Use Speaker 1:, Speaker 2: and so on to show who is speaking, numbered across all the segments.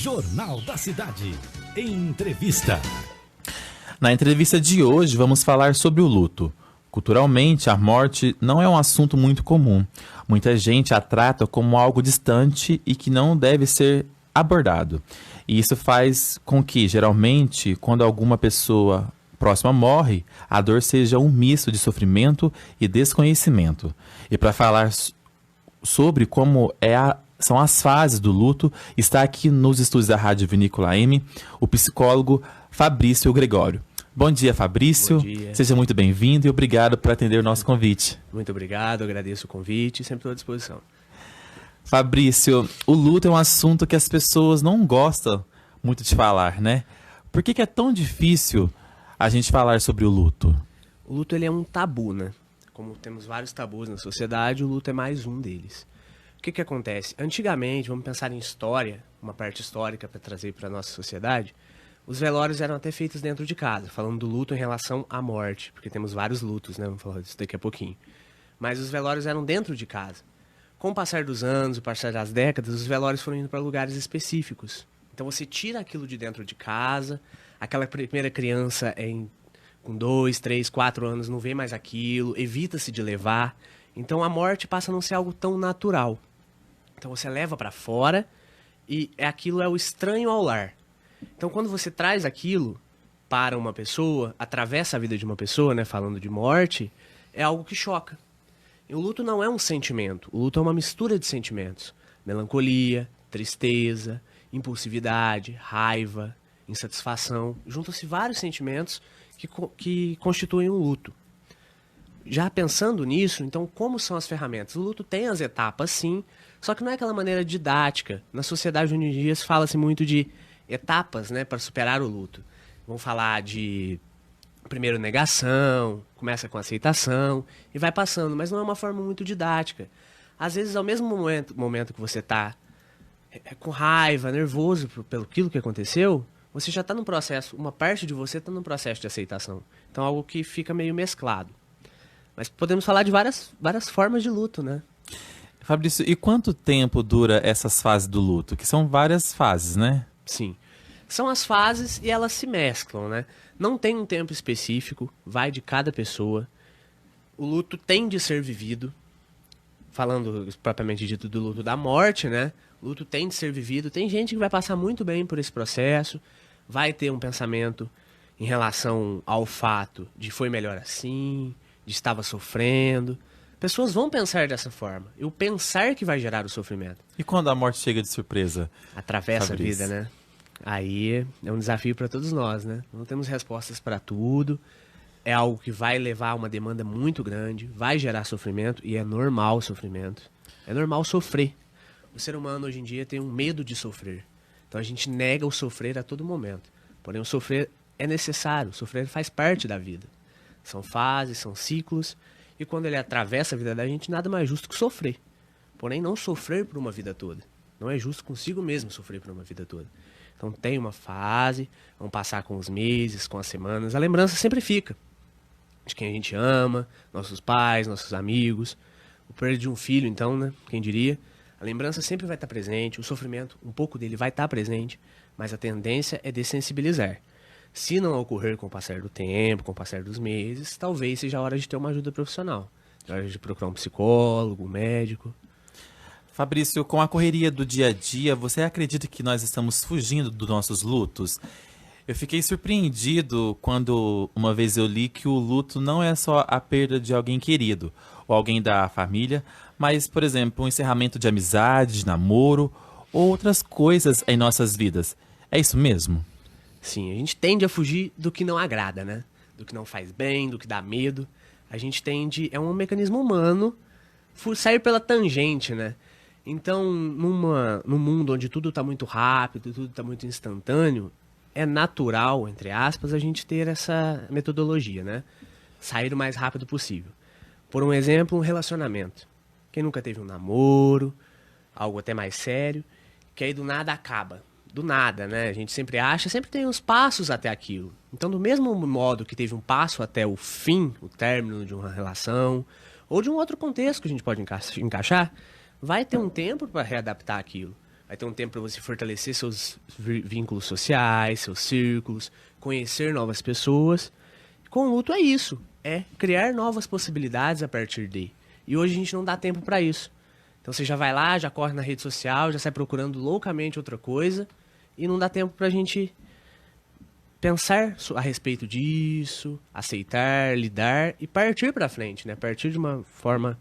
Speaker 1: Jornal da Cidade. Entrevista.
Speaker 2: Na entrevista de hoje, vamos falar sobre o luto. Culturalmente, a morte não é um assunto muito comum. Muita gente a trata como algo distante e que não deve ser abordado. E isso faz com que, geralmente, quando alguma pessoa próxima morre, a dor seja um misto de sofrimento e desconhecimento. E para falar sobre como são as fases do luto, está aqui nos estúdios da Rádio Vinícola M, o psicólogo Fabrício Gregório. Bom dia, Fabrício.
Speaker 3: Bom dia.
Speaker 2: Seja muito bem-vindo e obrigado por atender o nosso convite.
Speaker 3: Muito obrigado, agradeço o convite, sempre estou à disposição.
Speaker 2: Fabrício, o luto é um assunto que as pessoas não gostam muito de falar, né? Por que é tão difícil a gente falar sobre o luto?
Speaker 3: O luto ele é um tabu, né? Como temos vários tabus na sociedade, o luto é mais um deles. O que acontece? Antigamente, vamos pensar em história, uma parte histórica para trazer para a nossa sociedade, os velórios eram até feitos dentro de casa, falando do luto em relação à morte, porque temos vários lutos, né? Vamos falar disso daqui a pouquinho. Mas os velórios eram dentro de casa. Com o passar dos anos, o passar das décadas, os velórios foram indo para lugares específicos. Então você tira aquilo de dentro de casa, aquela primeira criança com 2, 3, 4 anos não vê mais aquilo, evita-se de levar. Então a morte passa a não ser algo tão natural. Então você leva para fora e aquilo é o estranho ao lar. Então quando você traz aquilo para uma pessoa, atravessa a vida de uma pessoa, né, falando de morte, é algo que choca. E o luto não é um sentimento, o luto é uma mistura de sentimentos. Melancolia, tristeza, impulsividade, raiva, insatisfação. Juntam-se vários sentimentos que constituem um luto. Já pensando nisso, então como são as ferramentas? O luto tem as etapas, sim, só que não é aquela maneira didática. Na sociedade hoje em dia fala-se muito de etapas, né, para superar o luto. Vamos falar de primeiro negação, começa com aceitação e vai passando, mas não é uma forma muito didática. Às vezes, ao mesmo momento que você está com raiva, nervoso pelo aquilo que aconteceu, você já está num processo, uma parte de você está num processo de aceitação. Então, algo que fica meio mesclado. Mas podemos falar de várias formas de luto, né?
Speaker 2: Fabrício, e quanto tempo dura essas fases do luto? Que são várias fases, né?
Speaker 3: Sim. São as fases e elas se mesclam, né? Não tem um tempo específico, vai de cada pessoa. O luto tem de ser vivido. Falando propriamente dito do luto da morte, né? O luto tem de ser vivido. Tem gente que vai passar muito bem por esse processo, vai ter um pensamento em relação ao fato de foi melhor assim, de estava sofrendo. Pessoas vão pensar dessa forma. E o pensar que vai gerar o sofrimento.
Speaker 2: E quando a morte chega de surpresa?
Speaker 3: Atravessa
Speaker 2: Fabrício?
Speaker 3: a vida, né? Aí é um desafio para todos nós, né? Não temos respostas para tudo. É algo que vai levar a uma demanda muito grande, vai gerar sofrimento e é normal o sofrimento. É normal sofrer. O ser humano hoje em dia tem um medo de sofrer. Então a gente nega o sofrer a todo momento. Porém o sofrer é necessário, o sofrer faz parte da vida. São fases, são ciclos e quando ele atravessa a vida da gente, nada mais justo que sofrer. Porém não sofrer por uma vida toda. Não é justo consigo mesmo sofrer por uma vida toda. Então tem uma fase, vão passar com os meses, com as semanas. A lembrança sempre fica de quem a gente ama, nossos pais, nossos amigos. O perda de um filho, então, né? Quem diria? A lembrança sempre vai estar presente, o sofrimento, um pouco dele vai estar presente, mas a tendência é dessensibilizar. Se não ocorrer com o passar do tempo, com o passar dos meses, talvez seja a hora de ter uma ajuda profissional. É hora de procurar um psicólogo, um médico.
Speaker 2: Fabrício, com a correria do dia a dia, você acredita que nós estamos fugindo dos nossos lutos? Eu fiquei surpreendido quando uma vez eu li que o luto não é só a perda de alguém querido ou alguém da família, mas, por exemplo, um encerramento de amizade, de namoro ou outras coisas em nossas vidas. É isso mesmo?
Speaker 3: Sim, a gente tende a fugir do que não agrada, né? Do que não faz bem, do que dá medo. A gente tende, é um mecanismo humano, sair pela tangente, né? Então, num mundo onde tudo está muito rápido, tudo está muito instantâneo, é natural, entre aspas, a gente ter essa metodologia, né? Sair o mais rápido possível. Por um exemplo, um relacionamento. Quem nunca teve um namoro, algo até mais sério, que aí do nada acaba. Do nada, né? A gente sempre acha, sempre tem uns passos até aquilo. Então, do mesmo modo que teve um passo até o fim, o término de uma relação, ou de um outro contexto que a gente pode encaixar, vai ter um tempo para readaptar aquilo. vai ter um tempo para você fortalecer seus vínculos sociais, seus círculos, conhecer novas pessoas. Com o luto é isso, é criar novas possibilidades a partir de. E hoje a gente não dá tempo para isso. Então você já vai lá, já corre na rede social, já sai procurando loucamente outra coisa e não dá tempo pra gente pensar a respeito disso, aceitar, lidar e partir pra frente, né? Partir de uma forma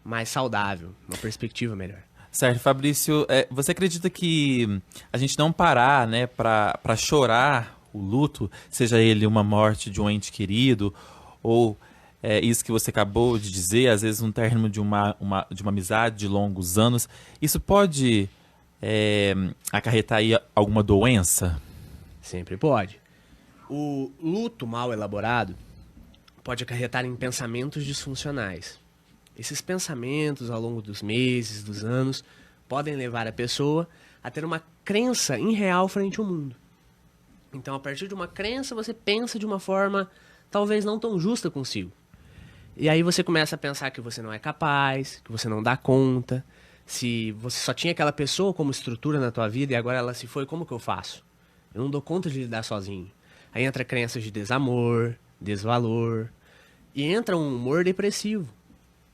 Speaker 3: mais saudável, uma perspectiva melhor.
Speaker 2: Certo, Fabrício, você acredita que a gente não parar, né, para chorar o luto, seja ele uma morte de um ente querido ou isso que você acabou de dizer, às vezes um término de uma amizade de longos anos, isso pode acarretar aí alguma doença?
Speaker 3: Sempre pode. O luto mal elaborado pode acarretar em pensamentos disfuncionais. Esses pensamentos, ao longo dos meses, dos anos, podem levar a pessoa a ter uma crença irreal frente ao mundo. Então, a partir de uma crença, você pensa de uma forma talvez não tão justa consigo. E aí você começa a pensar que você não é capaz, que você não dá conta, se você só tinha aquela pessoa como estrutura na tua vida e agora ela se foi, como que eu faço? Eu não dou conta de lidar sozinho. Aí entra crenças de desamor, desvalor, e entra um humor depressivo.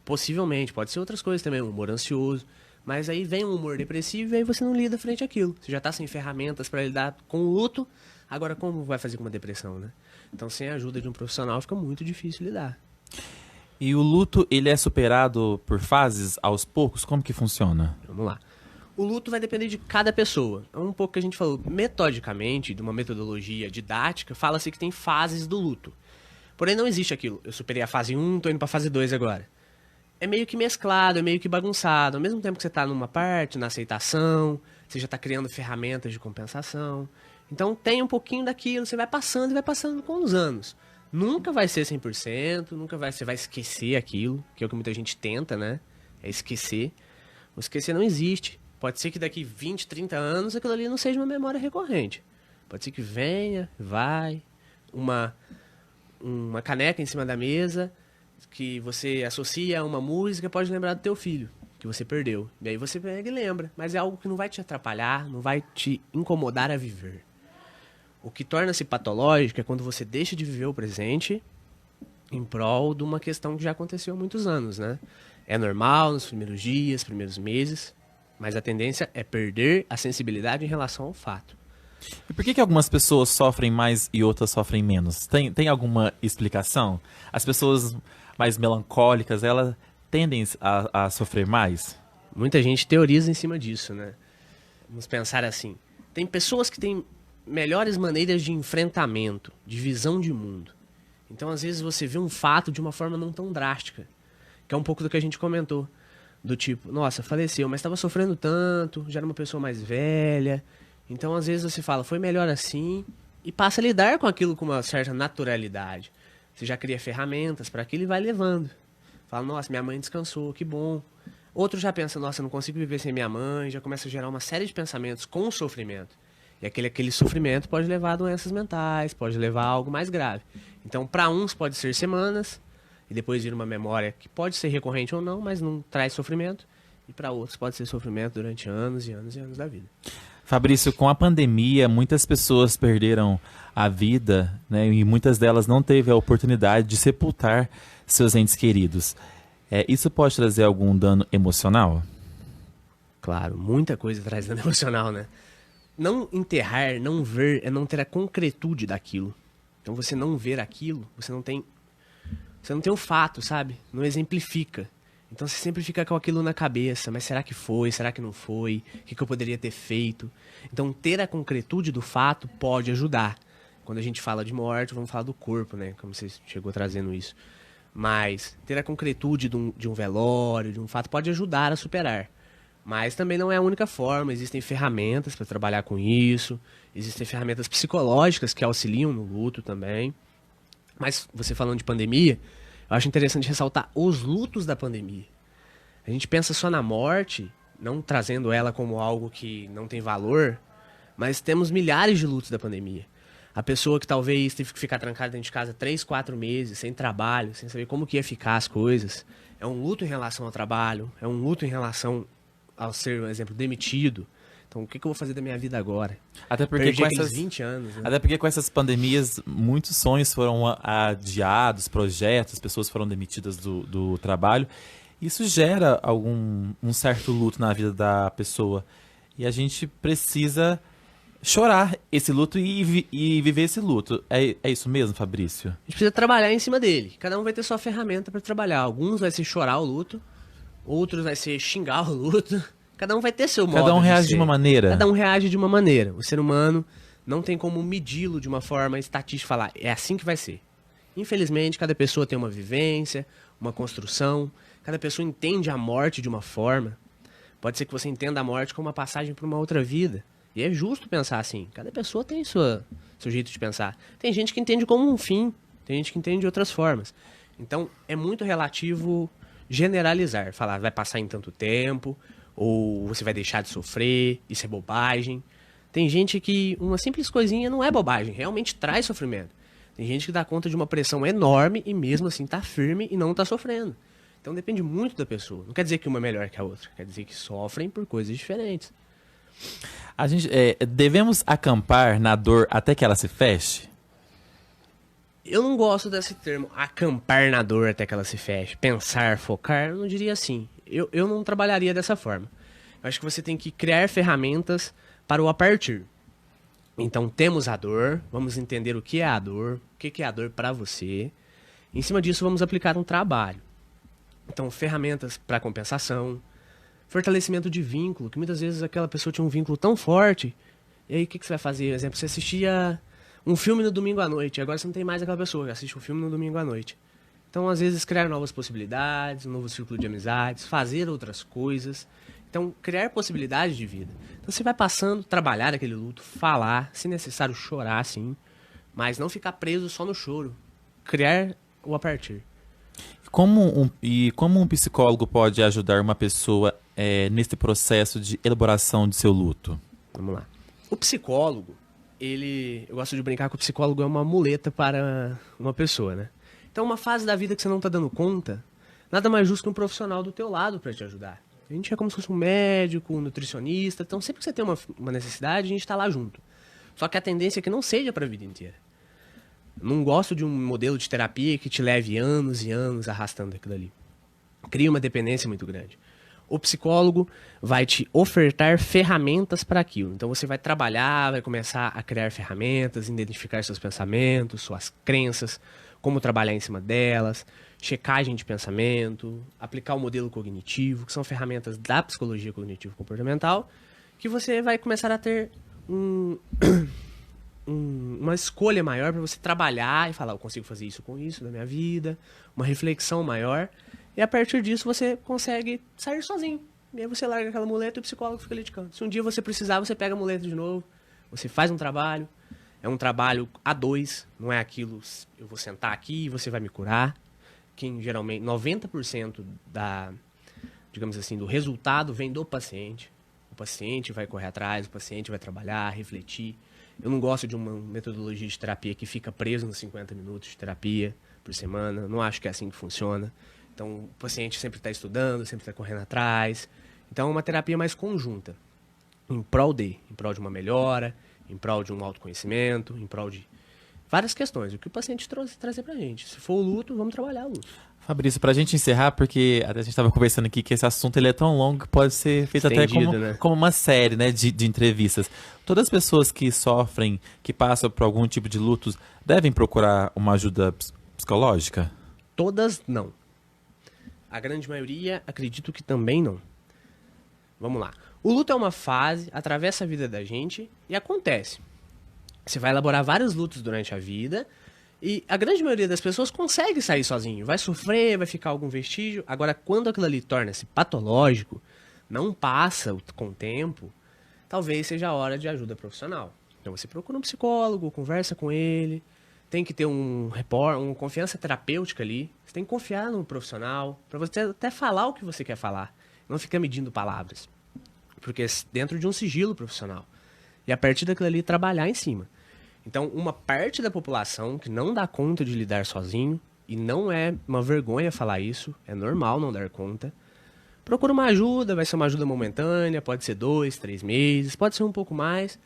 Speaker 3: Possivelmente, pode ser outras coisas também, um humor ansioso. Mas aí vem um humor depressivo e aí você não lida frente àquilo. Você já está sem ferramentas para lidar com o luto, agora como vai fazer com uma depressão, né? Então sem a ajuda de um profissional fica muito difícil lidar.
Speaker 2: E o luto, ele é superado por fases, aos poucos? Como que funciona?
Speaker 3: Vamos lá. O luto vai depender de cada pessoa. É um pouco que a gente falou, metodicamente, de uma metodologia didática, fala-se que tem fases do luto. Porém não existe aquilo. Eu superei a fase 1, tô indo pra fase 2 agora. É meio que mesclado, é meio que bagunçado. Ao mesmo tempo que você está numa parte, na aceitação, você já está criando ferramentas de compensação. Então tem um pouquinho daquilo, você vai passando e vai passando com os anos. Nunca vai ser 100%, você vai esquecer aquilo, que é o que muita gente tenta, né? É esquecer. O esquecer não existe. Pode ser que daqui 20, 30 anos aquilo ali não seja uma memória recorrente. Pode ser que venha, vai, uma caneca em cima da mesa que você associa a uma música, pode lembrar do teu filho, que você perdeu. E aí você pega e lembra, mas é algo que não vai te atrapalhar, não vai te incomodar a viver. O que torna-se patológico é quando você deixa de viver o presente em prol de uma questão que já aconteceu há muitos anos, né? É normal nos primeiros dias, primeiros meses, mas a tendência é perder a sensibilidade em relação ao fato.
Speaker 2: E por que algumas pessoas sofrem mais e outras sofrem menos? Tem alguma explicação? As pessoas mais melancólicas, elas tendem a sofrer mais?
Speaker 3: Muita gente teoriza em cima disso, né? Vamos pensar assim. Tem pessoas que têm melhores maneiras de enfrentamento, de visão de mundo. Então, às vezes, você vê um fato de uma forma não tão drástica, que é um pouco do que a gente comentou. Do tipo, nossa, faleceu, mas estava sofrendo tanto, já era uma pessoa mais velha. Então, às vezes, você fala, foi melhor assim, e passa a lidar com aquilo com uma certa naturalidade. Você já cria ferramentas para aquilo e vai levando. Fala, nossa, minha mãe descansou, que bom. Outro já pensa, nossa, eu não consigo viver sem minha mãe, já começa a gerar uma série de pensamentos com o sofrimento. E aquele sofrimento pode levar a doenças mentais, pode levar a algo mais grave. Então, para uns pode ser semanas, e depois vir uma memória que pode ser recorrente ou não, mas não traz sofrimento. E para outros pode ser sofrimento durante anos e anos e anos da vida.
Speaker 2: Fabrício, com a pandemia, muitas pessoas perderam a vida, né, e muitas delas não teve a oportunidade de sepultar seus entes queridos. Isso pode trazer algum dano emocional?
Speaker 3: Claro, muita coisa traz dano emocional, né? Não enterrar, não ver, é não ter a concretude daquilo. Então você não ver aquilo, você não tem o fato, sabe? Não exemplifica. Então você sempre fica com aquilo na cabeça, mas será que foi? Será que não foi? O que eu poderia ter feito? Então ter a concretude do fato pode ajudar. Quando a gente fala de morte, vamos falar do corpo, né? Como você chegou trazendo isso. Mas ter a concretude de um velório, de um fato, pode ajudar a superar. Mas também não é a única forma, existem ferramentas para trabalhar com isso, existem ferramentas psicológicas que auxiliam no luto também. Mas você falando de pandemia, eu acho interessante ressaltar os lutos da pandemia. A gente pensa só na morte, não trazendo ela como algo que não tem valor, mas temos milhares de lutos da pandemia. A pessoa que talvez teve que ficar trancada dentro de casa 3, 4 meses, sem trabalho, sem saber como que ia ficar as coisas. É um luto em relação ao trabalho, é um luto em relação ao ser, por exemplo, demitido. Então, o que eu vou fazer da minha vida agora?
Speaker 2: Até porque
Speaker 3: Perdi
Speaker 2: com
Speaker 3: aqueles
Speaker 2: essas
Speaker 3: 20 anos, né?
Speaker 2: Até porque com essas pandemias, muitos sonhos foram adiados, projetos, pessoas foram demitidas do trabalho. Isso gera um certo luto na vida da pessoa. E a gente precisa chorar esse luto e viver esse luto. É isso mesmo, Fabrício?
Speaker 3: A gente precisa trabalhar em cima dele. Cada um vai ter sua ferramenta para trabalhar. Alguns vai ser chorar o luto, outros vai ser xingar o luto. Cada um vai ter seu modo.
Speaker 2: Cada um reage de uma maneira.
Speaker 3: Cada um reage de uma maneira. O ser humano não tem como medi-lo de uma forma estatística, falar, é assim que vai ser. Infelizmente, cada pessoa tem uma vivência, uma construção, cada pessoa entende a morte de uma forma. Pode ser que você entenda a morte como uma passagem para uma outra vida. E é justo pensar assim. Cada pessoa tem seu jeito de pensar. Tem gente que entende como um fim, tem gente que entende de outras formas. Então, é muito relativo generalizar. Falar, vai passar em tanto tempo, ou você vai deixar de sofrer, isso é bobagem. Tem gente que uma simples coisinha não é bobagem, realmente traz sofrimento. Tem gente que dá conta de uma pressão enorme e mesmo assim tá firme e não tá sofrendo. Então depende muito da pessoa. Não quer dizer que uma é melhor que a outra, quer dizer que sofrem por coisas diferentes.
Speaker 2: A gente devemos acampar na dor até que ela se feche?
Speaker 3: Eu não gosto desse termo, acampar na dor até que ela se feche. Pensar, focar, eu não diria assim. Eu não trabalharia dessa forma. Eu acho que você tem que criar ferramentas para o a partir. Então, temos a dor, vamos entender o que é a dor, o que é a dor para você. Em cima disso, vamos aplicar um trabalho. Então, ferramentas para compensação, fortalecimento de vínculo, que muitas vezes aquela pessoa tinha um vínculo tão forte, e aí o que você vai fazer? Por exemplo, você assistia um filme no domingo à noite, e agora você não tem mais aquela pessoa que assiste um filme no domingo à noite. Então, às vezes, criar novas possibilidades, um novo círculo de amizades, fazer outras coisas. Então, criar possibilidades de vida. Então, você vai passando, trabalhar aquele luto, falar, se necessário, chorar, sim, mas não ficar preso só no choro. Criar o a partir.
Speaker 2: Como um psicólogo pode ajudar uma pessoa nesse processo de elaboração de seu luto?
Speaker 3: Vamos lá. O psicólogo, eu gosto de brincar que o psicólogo é uma muleta para uma pessoa, né? Então, uma fase da vida que você não está dando conta, nada mais justo que um profissional do teu lado para te ajudar. A gente é como se fosse um médico, um nutricionista. Então, sempre que você tem uma necessidade, a gente está lá junto. Só que a tendência é que não seja para a vida inteira. Não gosto de um modelo de terapia que te leve anos e anos arrastando aquilo ali. Cria uma dependência muito grande. O psicólogo vai te ofertar ferramentas para aquilo. Então, você vai trabalhar, vai começar a criar ferramentas, identificar seus pensamentos, suas crenças, como trabalhar em cima delas, checagem de pensamento, aplicar o modelo cognitivo, que são ferramentas da psicologia cognitivo-comportamental, que você vai começar a ter uma escolha maior para você trabalhar e falar, eu consigo fazer isso com isso da minha vida, uma reflexão maior, e a partir disso você consegue sair sozinho. E aí você larga aquela muleta e o psicólogo fica ali de canto. Se um dia você precisar, você pega a muleta de novo, você faz um trabalho. É um trabalho a dois, não é aquilo, eu vou sentar aqui e você vai me curar. Quem geralmente, 90% digamos assim, do resultado vem do paciente. O paciente vai correr atrás, o paciente vai trabalhar, refletir. Eu não gosto de uma metodologia de terapia que fica preso nos 50 minutos de terapia por semana. Não acho que é assim que funciona. Então, o paciente sempre está estudando, sempre está correndo atrás. Então, é uma terapia mais conjunta, em prol de uma melhora, em prol de um autoconhecimento, em prol de várias questões. O que o paciente trazer pra gente. Se for o luto, vamos trabalhar o luto.
Speaker 2: Fabrício, pra gente encerrar, porque até a gente estava conversando aqui que esse assunto ele é tão longo que pode ser feito
Speaker 3: Estendido,
Speaker 2: até
Speaker 3: né?
Speaker 2: como uma série, né, de entrevistas. Todas as pessoas que sofrem, que passam por algum tipo de lutos, devem procurar uma ajuda psicológica?
Speaker 3: Todas não. A grande maioria, acredito que também não. Vamos lá. O luto é uma fase, atravessa a vida da gente e acontece. Você vai elaborar vários lutos durante a vida e a grande maioria das pessoas consegue sair sozinho. Vai sofrer, vai ficar algum vestígio. Agora, quando aquilo ali torna-se patológico, não passa com o tempo, talvez seja a hora de ajuda profissional. Então você procura um psicólogo, conversa com ele, tem que ter uma confiança terapêutica ali. Você tem que confiar no profissional para você até falar o que você quer falar. Não ficar medindo palavras. Porque é dentro de um sigilo profissional. E a partir daquilo ali, trabalhar em cima. Então, uma parte da população que não dá conta de lidar sozinho, e não é uma vergonha falar isso, é normal não dar conta, procura uma ajuda, vai ser uma ajuda momentânea, pode ser 2, 3 meses, pode ser um pouco mais,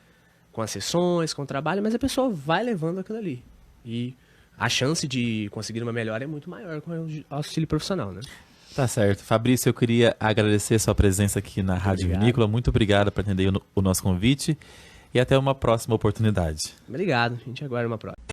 Speaker 3: com as sessões, com o trabalho, mas a pessoa vai levando aquilo ali. E a chance de conseguir uma melhora é muito maior com o auxílio profissional, né?
Speaker 2: Tá certo. Fabrício, eu queria agradecer a sua presença aqui na Rádio
Speaker 3: Obrigado.
Speaker 2: Vinícola. Muito obrigado por atender o nosso convite e até uma próxima oportunidade.
Speaker 3: Obrigado, a gente aguarda uma próxima.